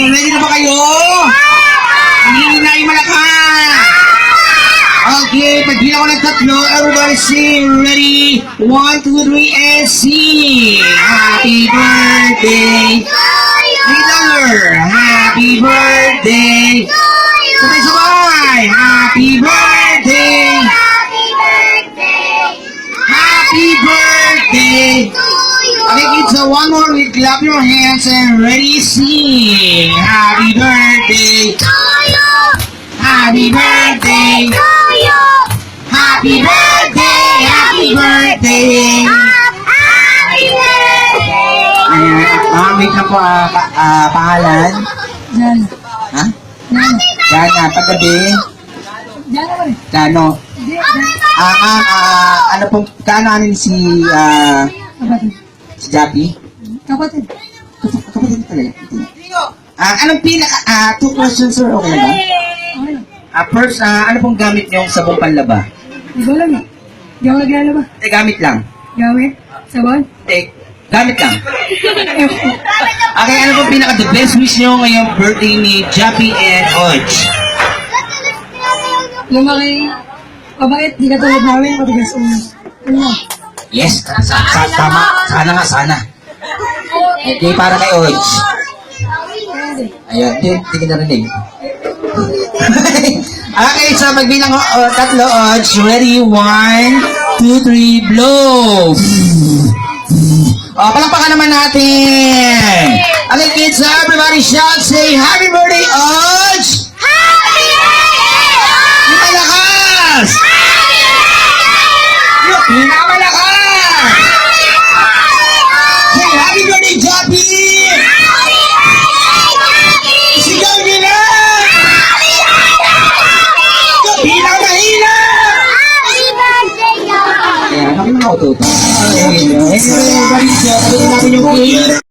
Ready na ba kayo? Hindi na yung malakas. Okay, pagbilang ko ng tatlo, everybody sing. Ready? 1, 2, 3, and sing. Happy birthday. Another. Happy birthday. Sabay-sabay. Happy birthday. Happy birthday. Okay, kids, so one more. We clap your hands and ready, sing. Happy birthday. Happy birthday. Happy birthday. Happy birthday. Ayan, wait na po, pangalan. Jan. Ha? Jan. Yan, paggabi. Jan naman eh. Kano? Ano pong, kaano si, Kapatid. si Jappy? Kapatid. Kapatid talaga. Anong pinaka, 2 questions, sir, okay na ba? Okay lang. First, ano pong gamit niyong sabong panlaba? Hindi ko alam eh. Hindi ako naglalaba. Gamit lang. Gamit. Sabon. Gamit lang. Okay, ano pong pinaka the best wish niyo ngayong birthday ni Jappy and Oj? Lumaki. Mabait. Di ka tulad namin. Matigas ulo. Ano na? Yes, tama. Sana nga, sana. Okay, para kay Oj. Ayan, hindi ka narinig. Okay, so magbilang ko, tatlo, Oj. Ready? 1, 2, 3, blow! Palakpakan naman natin! Okay, kids, everybody shout, say, Happy birthday, Oj! Happy birthday! Yung malakas! Yung pinakamalakas! Say, Happy birthday, Jappy! Sigaw nyo na! Yung pinakamahina! Kaya, nakin mga utot. Everybody shout, natin yung cake.